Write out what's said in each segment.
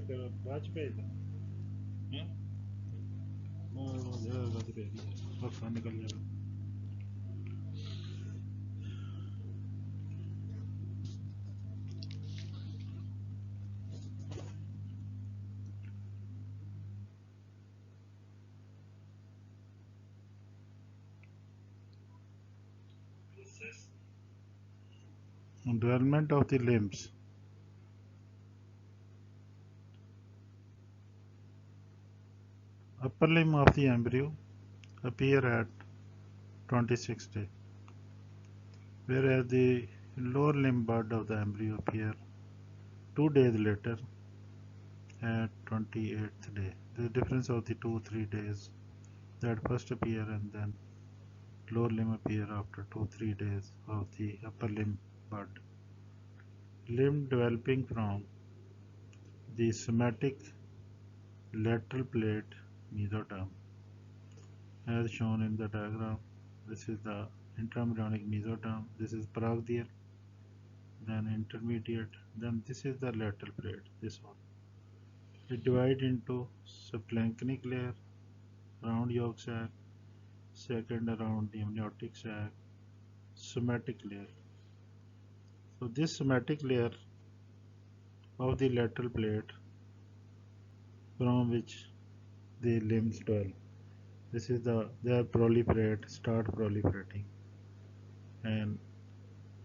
बाद च भेज देना वक्फा निकल जाएगा development of the limbs. Upper limb of the embryo appear at 26th day, whereas the lower limb bud of the embryo appear 2 days later at 28th day. The difference of the 2-3 days that first appear and then lower limb appear after 2-3 days of the upper limb bud. Limb developing from the somatic lateral plate mesoderm as shown in the diagram. This is the intraembryonic mesoderm, this is paraxial, then intermediate, then this is the lateral plate, this one. It divides into subplanchnic layer, round yolk sac, second around the amniotic sac, somatic layer. So this somatic layer of the lateral plate from which the limbs develop. This is they proliferate, start proliferating and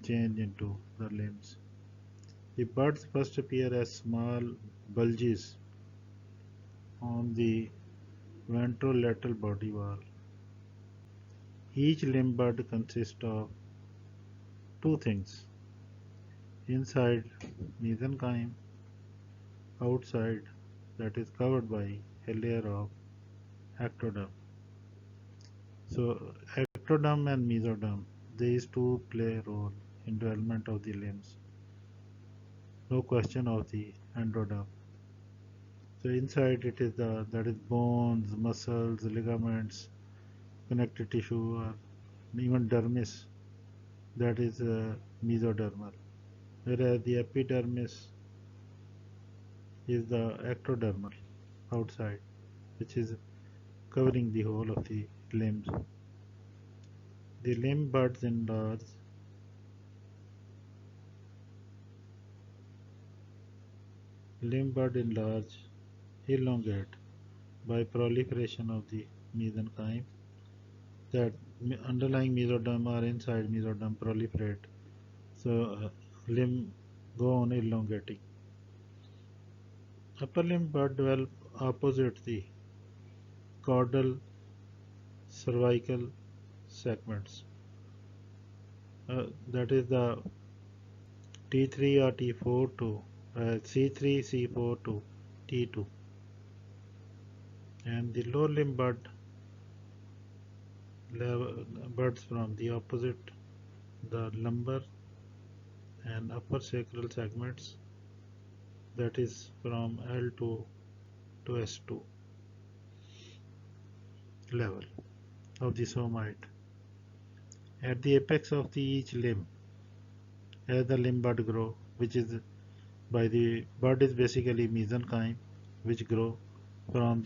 change into the limbs. The buds first appear as small bulges on the ventrolateral body wall. Each limb bud consists of two things: inside mesenchyme, outside that is covered by a layer of ectoderm. So ectoderm and mesoderm, these two play a role in development of the limbs. No question of the endoderm. So inside it is that is bones, muscles, ligaments, connective tissue, or even dermis, that is mesodermal, whereas the epidermis is the ectodermal outside, which is covering the whole of the limbs. The limb buds enlarge elongate by proliferation of the mesenchyme. That underlying mesoderm or inside mesoderm proliferate, so limb go on elongating. Upper limb bud develop opposite the caudal cervical segments. That is the T3 or T4 to C3, C4 to T2, and the lower limb buds from the opposite the lumbar and upper sacral segments, that is from L2 to S2 level of the somoid. At the apex of each limb, as the limb bud grow, which is by the bud is basically mesenchyme, which grow from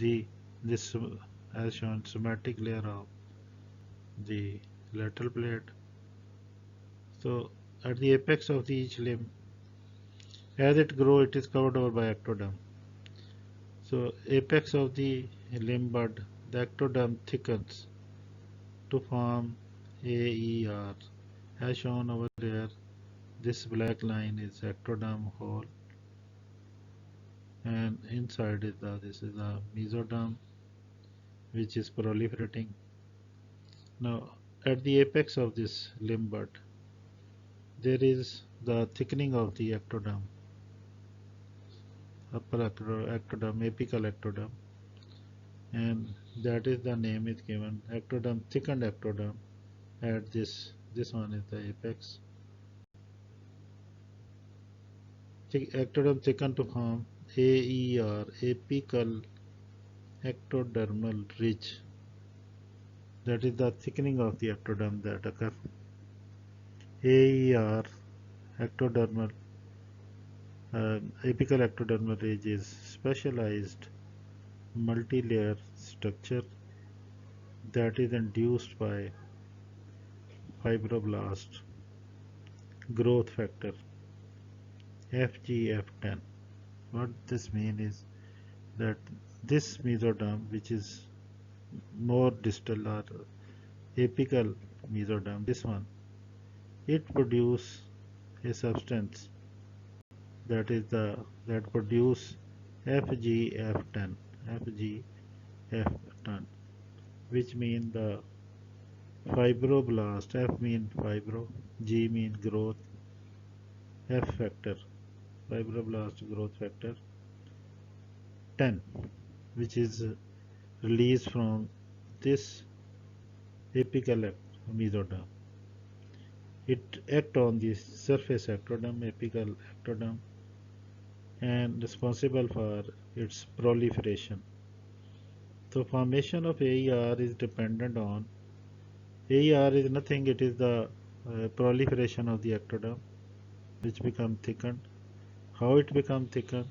this as shown somatic layer of the lateral plate. So at the apex of each limb, as it grows, it is covered over by ectoderm. So apex of the limb bud, the ectoderm thickens to form AER, as shown over here. This black line is ectoderm hole, and inside is this is the mesoderm, which is proliferating. Now at the apex of this limb bud, there is the thickening of the ectoderm, upper ectoderm, apical ectoderm, and that is the name is given ectoderm, thickened ectoderm. At this one is the apex. Ectoderm thickened to form AER, apical ectodermal ridge. That is the thickening of the ectoderm that occurs. AER, ectodermal, apical ectodermal ridge is specialized multi-layer structure that is induced by fibroblast growth factor FGF10. What this means is that this mesoderm, which is more distal or apical mesoderm, this one, it produce a substance that is that produce FGF10, FGF10, which mean the fibroblast. F mean fibro, G mean growth, F factor, fibroblast growth factor 10, which is released from this apical mesoderm. It acts on the surface ectoderm, apical ectoderm, and responsible for its proliferation. So formation of AER is dependent on AER is nothing, it is the proliferation of the ectoderm which become thickened. How it become thickened?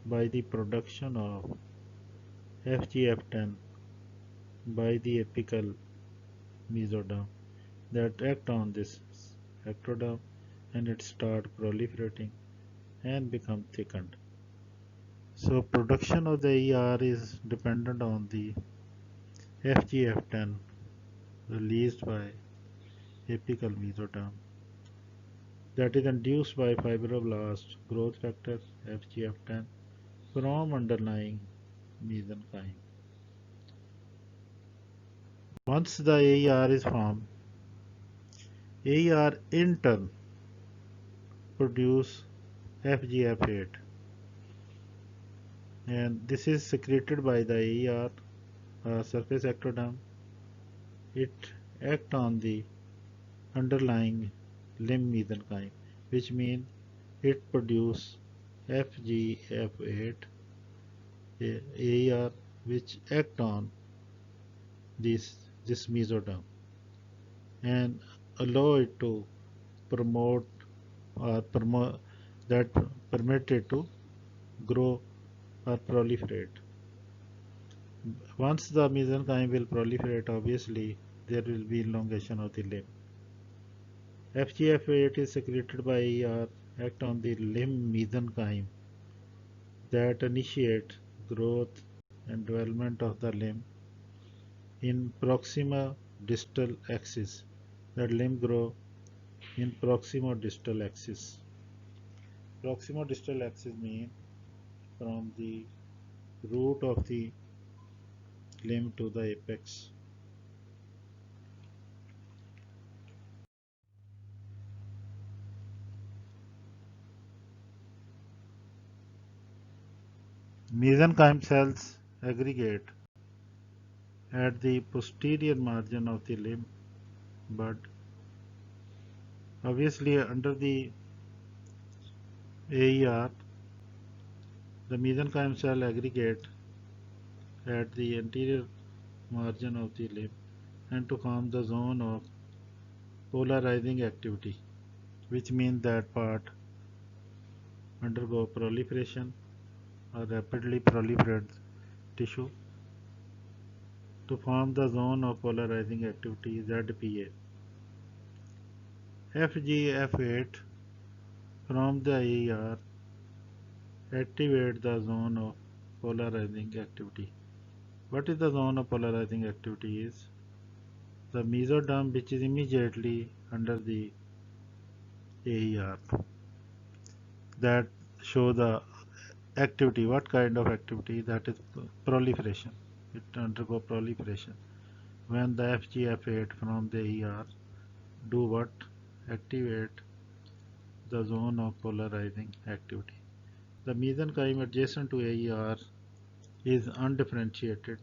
By the production of FGF10 by the apical mesoderm that act on this ectoderm, and it start proliferating and become thickened. So production of the ER is dependent on the FGF10 released by apical mesoderm that is induced by fibroblast growth factor FGF10 from underlying mesenchyme. Once the AER is formed, AER in turn produce FGF8, and this is secreted by the AER surface ectoderm. It acts on the underlying limb mesenchyme, which means it produce FGF8 AER which act on this mesoderm and allow it to promote or that permit it to grow or proliferate. Once the mesenchyme will proliferate, obviously there will be elongation of the limb. FGF8 is secreted by ER, act on the limb mesenchyme that initiate growth and development of the limb in proximal distal axis. That limb grow in proximal distal axis. Proximal distal axis means from the root of the limb to the apex. Mesenchyme cells aggregate at the posterior margin of the limb bud. Obviously, under the AER, the mesenchyme cell aggregate at the anterior margin of the limb and to form the zone of polarizing activity, which means that part undergo proliferation or rapidly proliferate tissue to form the zone of polarizing activity ZPA. FGF8 from the AER activate the zone of polarizing activity. What is the zone of polarizing activity is the mesoderm which is immediately under the AER that show the activity. What kind of activity? That is proliferation. It undergo proliferation. When the FGF8 from the AER do what? Activate the zone of polarizing activity. The mesenchyme adjacent to AER is undifferentiated.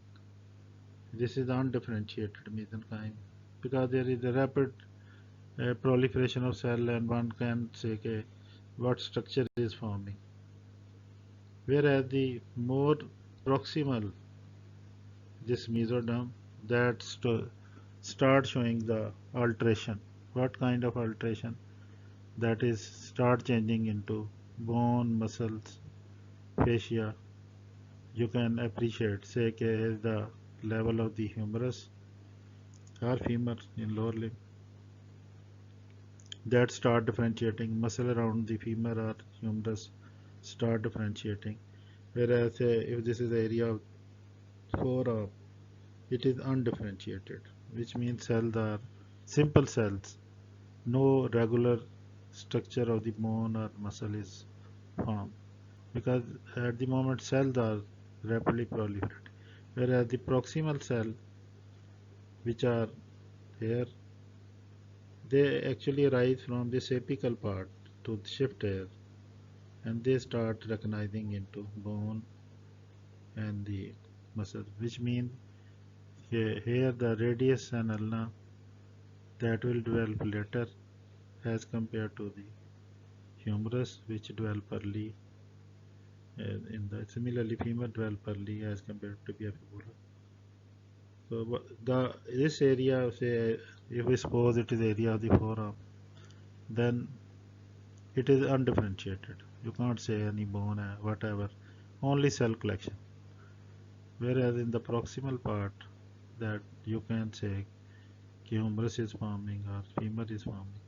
This is undifferentiated mesenchyme because there is a rapid proliferation of cell, and one can say okay, what structure is forming. Whereas the more proximal this mesoderm that start showing the alteration. What kind of alteration? That is start changing into bone, muscles, fascia, you can appreciate, say, is the level of the humerus or femur in lower limb that start differentiating. Muscle around the femur or humerus start differentiating. Whereas if this is the area of forearm, it is undifferentiated, which means cells are simple cells. No regular structure of the bone or muscle is formed because at the moment cells are rapidly proliferating. Whereas the proximal cell, which are here, they actually arise from this apical part to shift here, and they start recognizing into bone and the muscle, which means here the radius and ulna that will develop later as compared to the humerus, which develop early. In the similarly, femur develop early as compared to the fibula. So this area, say, if we suppose it is area of the forearm, then it is undifferentiated. You can't say any bone, whatever, only cell collection. Whereas in the proximal part, that you can say humerus is forming or femur is forming.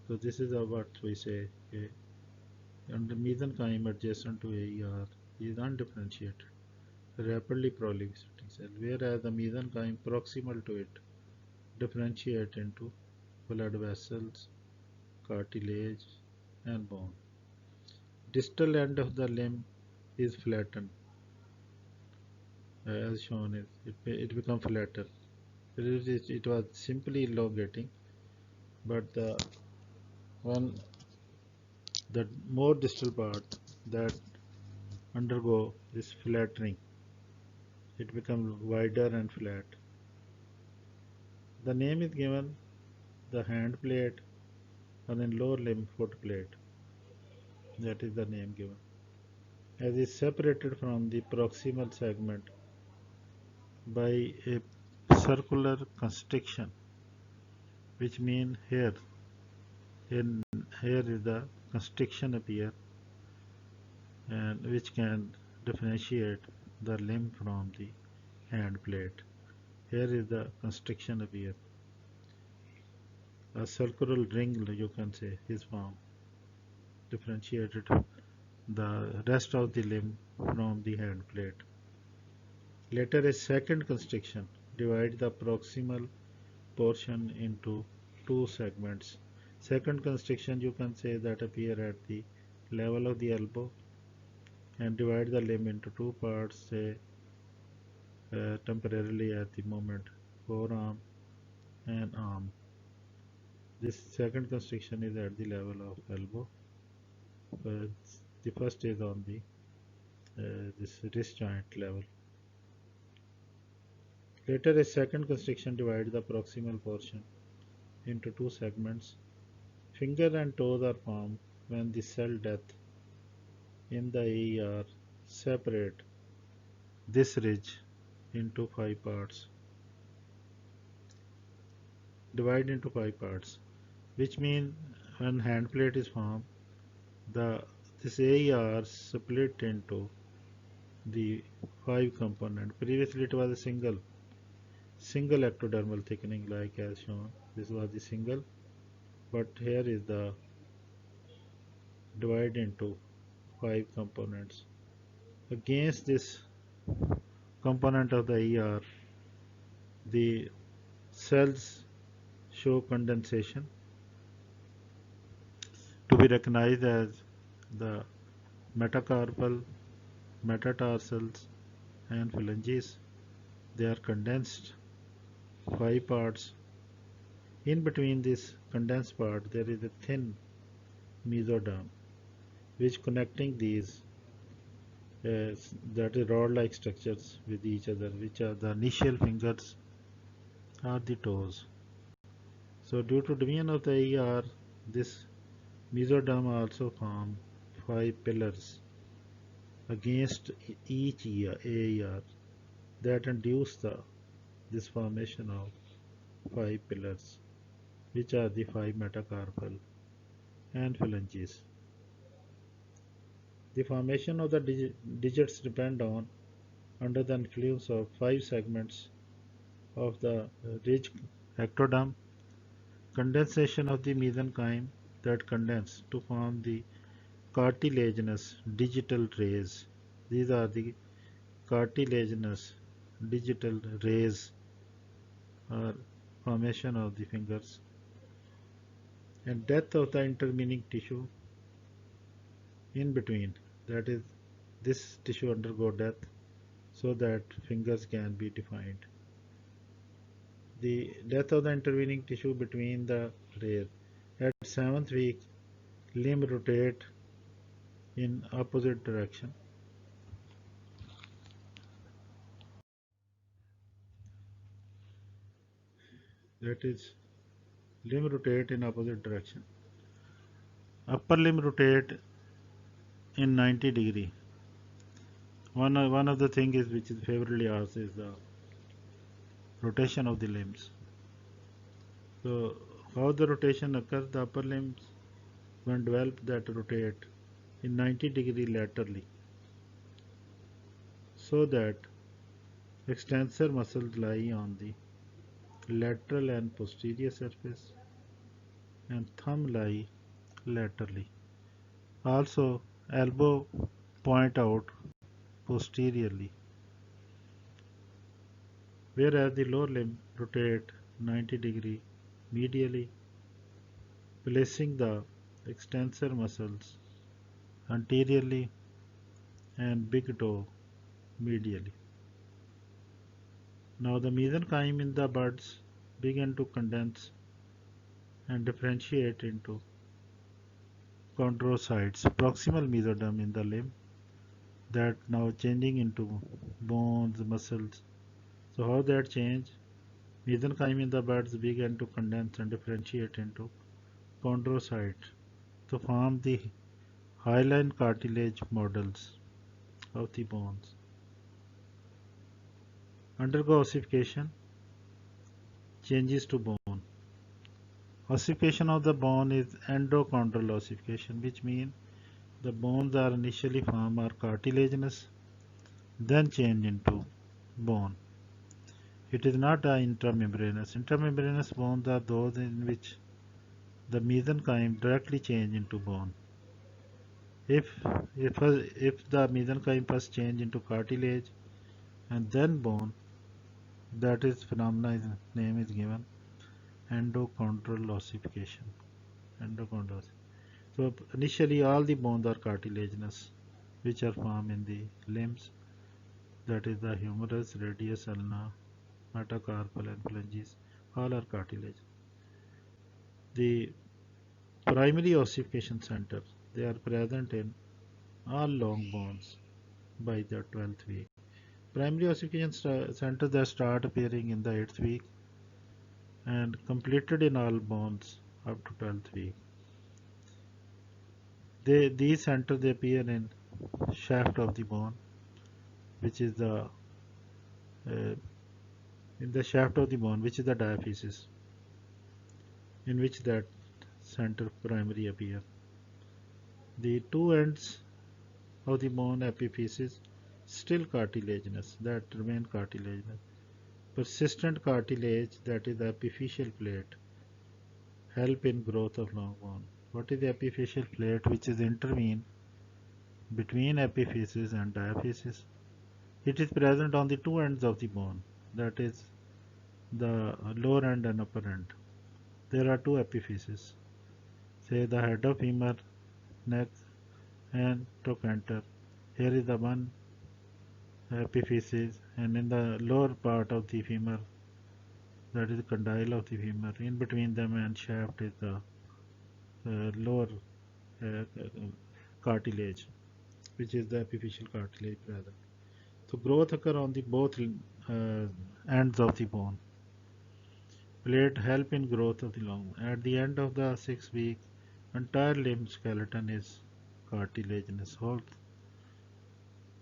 So this is what we say. And the mesenchyme adjacent to AER is undifferentiated, rapidly proliferating cell, whereas the mesenchyme proximal to it differentiate into blood vessels, cartilage, and bone. Distal end of the limb is flattened, as shown is it becomes flatter. It was simply elongating, but the more distal part that undergo this flattering, it becomes wider and flat. The name is given the hand plate and in lower limb foot plate. That is the name given. As is separated from the proximal segment by a circular constriction, which means here is the constriction appear, and which can differentiate the limb from the hand plate. Here is the constriction appear. A circular ring, you can say, is formed, differentiated the rest of the limb from the hand plate. Later, a second constriction divides the proximal portion into two segments. Second constriction, you can say, that appear at the level of the elbow and divide the limb into two parts, say temporarily at the moment forearm and arm. This second constriction is at the level of elbow. The first is on the this wrist joint level. Later, a second constriction divides the proximal portion into two segments. Finger and toes are formed when the cell death in the AER separate this ridge into divide into 5 parts, which means when hand plate is formed, this AER split into the 5 components. Previously, it was a single ectodermal thickening, like as shown. This was the single, but here is the divide into 5 components. Against this component of the ER, the cells show condensation to be recognized as the metacarpal, metatarsals, and phalanges. They are condensed 5 parts. In between this condensed part, there is a thin mesoderm, which connecting these that is rod-like structures with each other, which are the initial fingers or the toes. So due to division of the ER, this mesoderm also form 5 pillars against each AER that induce this formation of 5 pillars, which are the 5 metacarpal and phalanges. The formation of the digits depend on under the influence of five segments of the ridge ectoderm, condensation of the mesenchyme that condense to form the cartilaginous digital rays. These are the cartilaginous digital rays or formation of the fingers, and death of the intervening tissue in between, that is, this tissue undergo death so that fingers can be defined. The death of the intervening tissue between the rays. At 7th week, limb rotate in opposite direction. That is, limb rotate in opposite direction. Upper limb rotate in 90 degree. One of the thing is which is favorably asked is the rotation of the limbs. So how the rotation occurs? The upper limbs when developed that rotate in 90 degree laterally, so that extensor muscles lie on the lateral and posterior surface and thumb lie laterally. Also elbow point out posteriorly, whereas the lower limb rotate 90 degree medially, placing the extensor muscles anteriorly and big toe medially. Now the mesenchyme in the buds begin to condense and differentiate into chondrocytes, proximal mesoderm in the limb, that now changing into bones, muscles. So how that change? Mesenchyme in the buds begin to condense and differentiate into chondrocytes to form the hyaline cartilage models of the bones. Undergo ossification, changes to bone. Ossification of the bone is endochondral ossification, which means the bones are initially formed are cartilaginous, then change into bone. It is not intramembranous. Intramembranous bones are those in which the mesenchyme directly change into bone. If the mesenchyme first change into cartilage and then bone, that is phenomena is name is given endochondral ossification. Endochondral. So initially all the bones are cartilaginous, which are formed in the limbs, that is the humerus, radius, ulna, metacarpal and phalanges, all are cartilage. The primary ossification centers, they are present in all long bones by the 12th week. Primary ossification centers that start appearing in the 8th week and completed in all bones up to 12th week. These centers they appear in shaft of the bone, which is the in the shaft of the bone, which is the diaphysis, in which that center primary appear. The two ends of the bone epiphysis still cartilaginous, that remain cartilaginous. Persistent cartilage, that is the epiphyseal plate, help in growth of long bone. What is the epiphyseal plate? Which is intervene between epiphysis and diaphysis. It is present on the two ends of the bone, that is the lower end and upper end. There are two epiphyses, say the head of femur, neck and trochanter. Here is the one epiphysis, and in the lower part of the femur, that is the condyle of the femur, in between them and shaft is the lower uh, cartilage, which is the epiphyseal cartilage present. So growth occur on the both ends of the bone. Plate help in growth of the long. At the end of the 6th week, entire limb skeleton is cartilaginous. Whole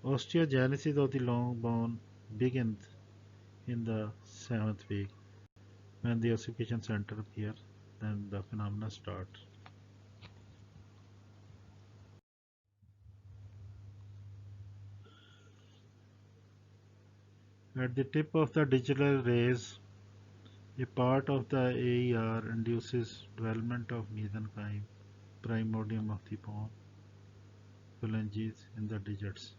osteogenesis of the long bone begins in the 7th week. When the ossification center appears, then the phenomena starts. At the tip of the digital rays, a part of the AER induces development of mesenchyme, primordium of the bone, phalanges in the digits.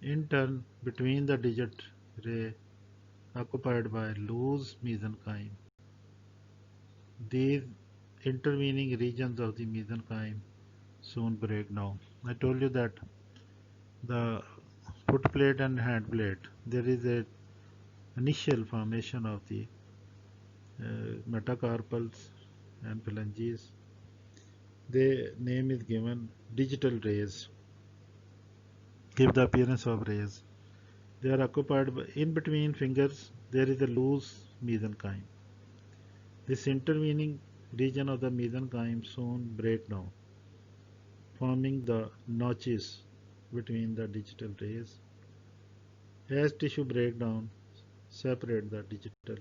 In turn, between the digit ray occupied by loose mesenchyme, these intervening regions of the mesenchyme soon break down. I told you that the foot plate and hand plate, there is a initial formation of the metacarpals and phalanges. The name is given digital rays, give the appearance of rays. They are occupied by, in between fingers, there is a loose mesenchyme. This intervening region of the mesenchyme soon break down, forming the notches between the digital rays. As tissue breakdown, separate the digital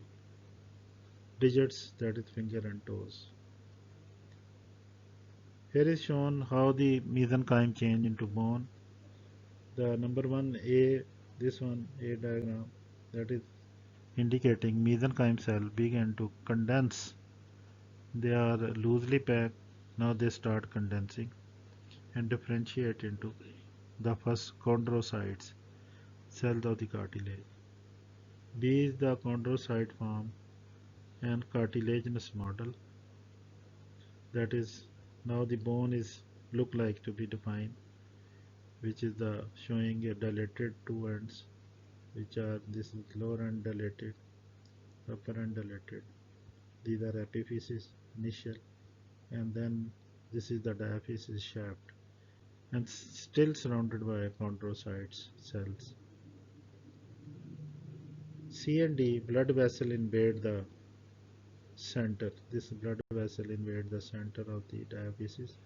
digits, that is finger and toes. Here is shown how the mesenchyme change into bone. The number one A, this one A diagram, that is indicating mesenchyme cell begin to condense. They are loosely packed. Now they start condensing and differentiate into the first chondrocytes, cells of the cartilage. B is the chondrocyte form and cartilaginous model. That is, now the bone is look like to be defined, which is the showing a dilated two ends, which are this is lower end dilated, upper end dilated. These are epiphysis initial, and then this is the diaphysis shaft, and still surrounded by chondrocytes cells. C and D blood vessel invade the center. This blood vessel invade the center of the diaphysis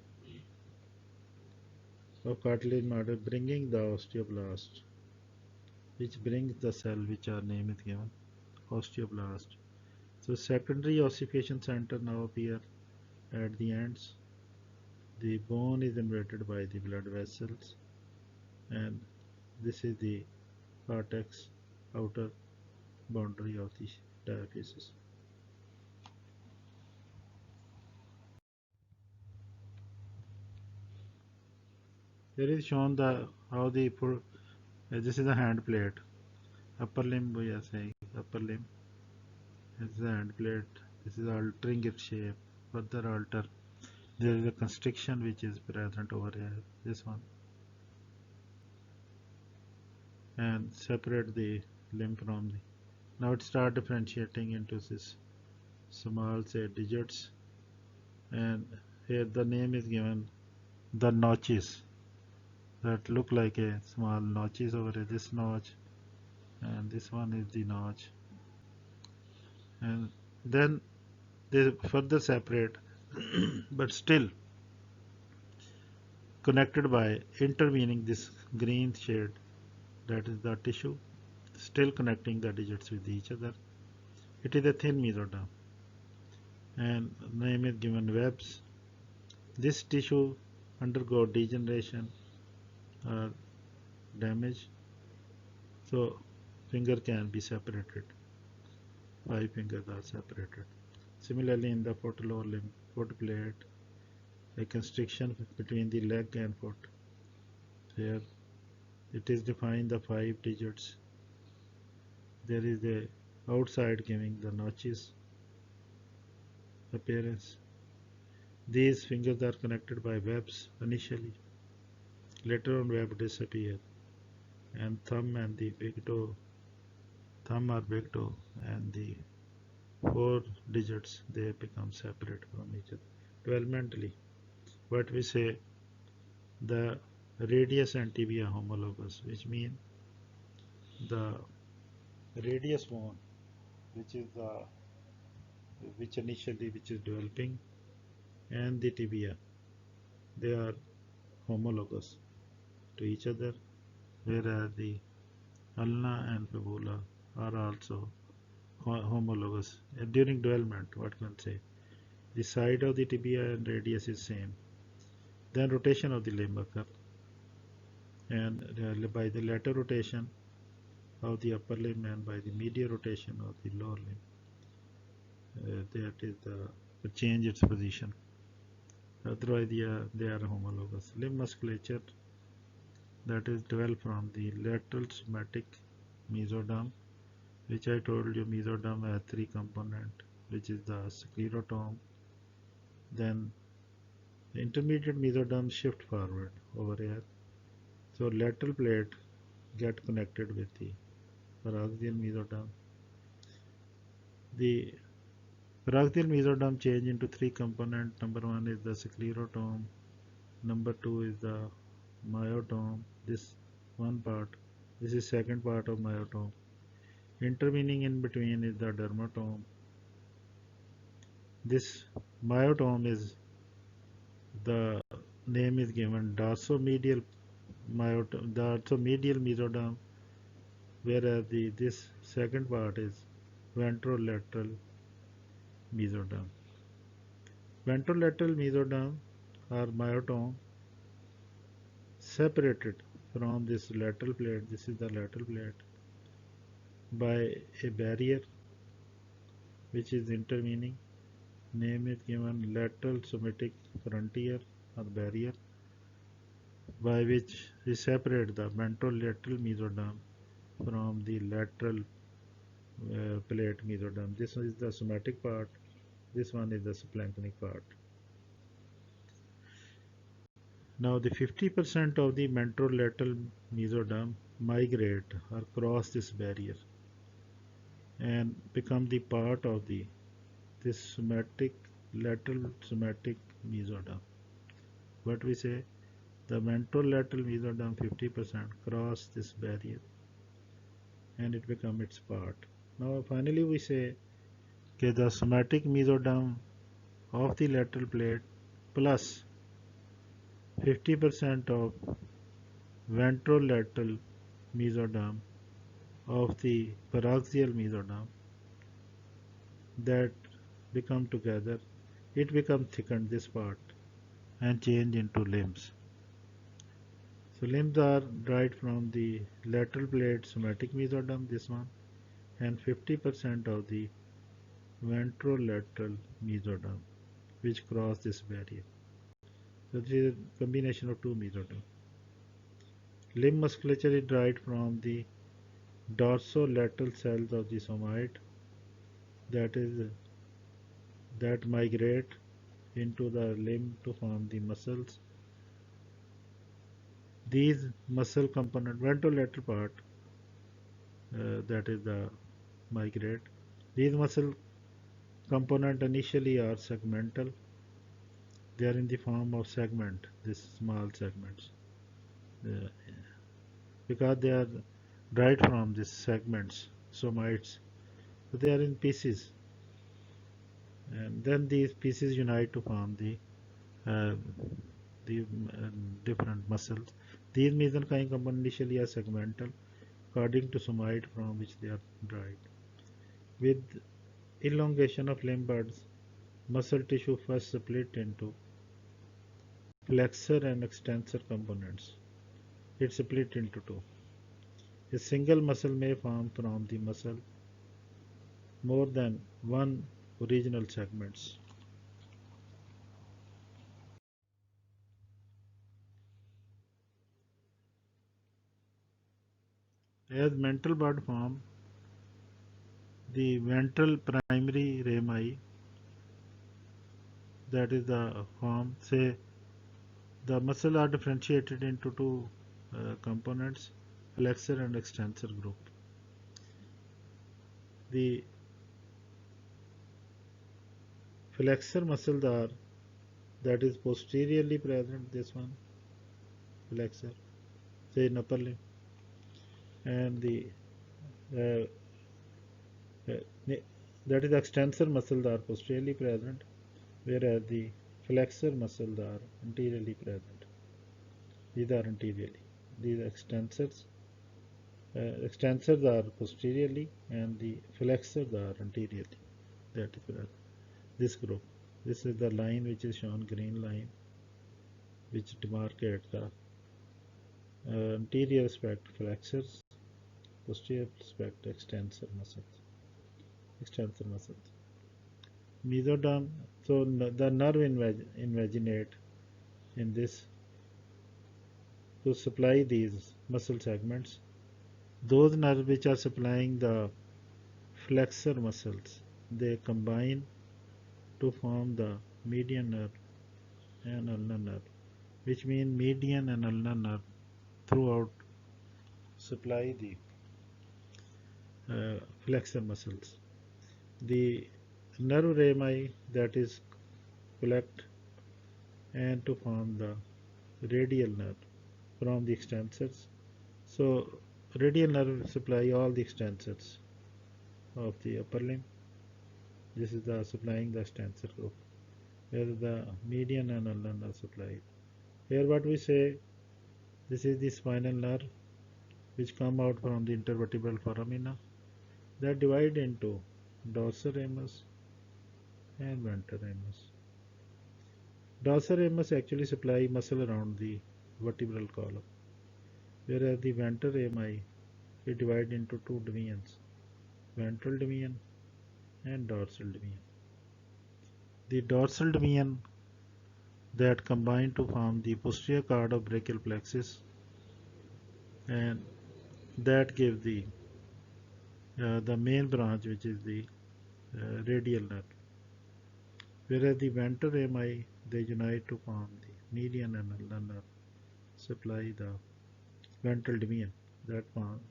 of cartilage model, bringing the osteoblast, which brings the cell which our name is given, osteoblast. So secondary ossification center now appear at the ends. The bone is invaded by the blood vessels, and this is the cortex, outer boundary of the diaphysis. Here is shown the how the this is a hand plate. Upper limb we are saying upper limb is the hand plate. This is altering its shape. Further alter. There is a constriction which is present over here. This one, and separate the limb from the. Now it start differentiating into this small say digits, and here the name is given the notches that look like a small notches over here. This notch and this one is the notch, and then they further separate but still connected by intervening this green shade, that is the tissue, still connecting the digits with each other. It is a thin mesoderm, and name is given webs. This tissue undergo degeneration or damage, so finger can be separated. 5 fingers are separated. Similarly, in the foot lower limb, foot plate, a constriction between the leg and foot. Here it is defined the 5 digits. There is a outside giving the notches appearance. These fingers are connected by webs initially. Later on web disappear, and thumb and the big toe, thumb or big toe, and the 4 digits they become separate from each other. Developmentally, what we say, the radius and tibia homologous, which mean the radius bone, which is the which is developing, and the tibia, they are homologous to each other, whereas the ulna and fibula are also homologous. During development, what can I say, the side of the tibia and radius is same. Then rotation of the limb occur, and by the lateral rotation, of the upper limb and by the medial rotation of the lower limb. That is the change its position. Otherwise, they are homologous. Limb musculature that is developed from the lateral somatic mesoderm, which I told you mesoderm has three components, which is the sclerotome. Then the intermediate mesoderm shift forward over here. So lateral plate get connected with the paraxial mesoderm. The paraxial mesoderm change into three components. Number one is the sclerotome. Number two is the myotome. This one part. This is second part of myotome. Intervening in between is the dermatome. This myotome is the name is given dorsomedial myotome, dorsomedial mesoderm, whereas this second part is ventrolateral mesoderm. Ventrolateral mesoderm or myotome separated from this lateral plate. This is the lateral plate by a barrier which is intervening. Name is given lateral somatic frontier or barrier, by which we separate the ventrolateral mesoderm from the lateral plate mesoderm. This is the somatic part, this one is the splanchnic part. Now the 50% of the ventrolateral mesoderm migrate or cross this barrier and become the part of this somatic lateral somatic mesoderm. What we say, the ventrolateral mesoderm 50% cross this barrier and it become its part. Now finally we say that the somatic mesoderm of the lateral plate plus 50% of ventrolateral mesoderm of the paraxial mesoderm that become together, it becomes thickened this part and change into limbs. So limbs are derived from the lateral plate somatic mesoderm, this one, and 50% of the ventrolateral mesoderm which cross this barrier. So this is a combination of two mesoderm. Limb musculature is derived from the dorsolateral cells of the somoid that migrate into the limb to form the muscles. These muscle component, ventrolateral part, that is the migrate. These muscle component initially are segmental. They are in the form of segment, these small segments, because they are derived from these segments, somites. So they are in pieces, and then these pieces unite to form uh, the different muscles. These mesenchyme components initially are segmental, according to somoid from which they are derived. With elongation of limb buds, muscle tissue first split into flexor and extensor components. It split into two. A single muscle may form from the muscle more than one original segments. As mental bud form, the ventral primary rami, that is the form, say the muscle are differentiated into two components, flexor and extensor group. The flexor muscles are that is posteriorly present, this one flexor, say in upper limb, and the uh, that is extensor muscles are posteriorly present, whereas the flexor muscles are anteriorly present. These are anteriorly. These extensors are posteriorly and the flexors are anteriorly. That is present. This group. This is the line which is shown, green line, which demarcates the anterior aspect flexors. posterior aspect extensor muscles. Extensor muscles. Mesoderm. So the nerve invaginate in this to supply these muscle segments. Those nerves which are supplying the flexor muscles, they combine to form the median nerve and ulnar nerve, which means median and ulnar nerve throughout supply the flexor muscles. The nerve rami that is collect and to form the radial nerve from the extensors. So radial nerve supply all the extensors of the upper limb. This is the supplying the extensor group, where the median and ulnar nerve supplied. Here what we say, this is the spinal nerve which come out from the intervertebral foramina that divide into dorsal ramus and ventral ramus. Dorsal ramus actually supply muscle around the vertebral column, whereas the ventral rami is divided into two divisions, ventral division and dorsal division. The dorsal division that combine to form the posterior card of brachial plexus, and that give the main branch, which is the radial nerve, whereas the ventral rami they unite to form the median and ulnar nerve, supply the ventral division that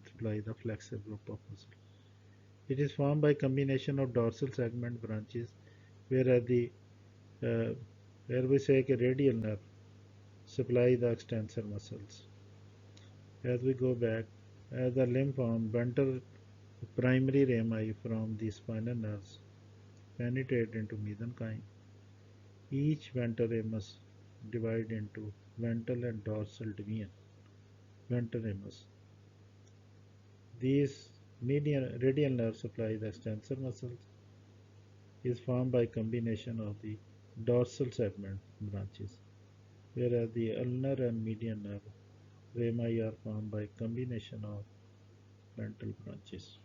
supply the flexor group of muscle. It is formed by combination of dorsal segment branches, whereas the uh, where we say a radial nerve supply the extensor muscles. As we go back, as the limb form ventral primary rami from the spinal nerves penetrate into mesenchyme. Each ventral ramus divide into ventral and dorsal division. Ventral ramus. These median radial nerves supply the extensor muscles is formed by combination of the dorsal segment branches, whereas the ulnar and median nerve rami are formed by combination of ventral branches.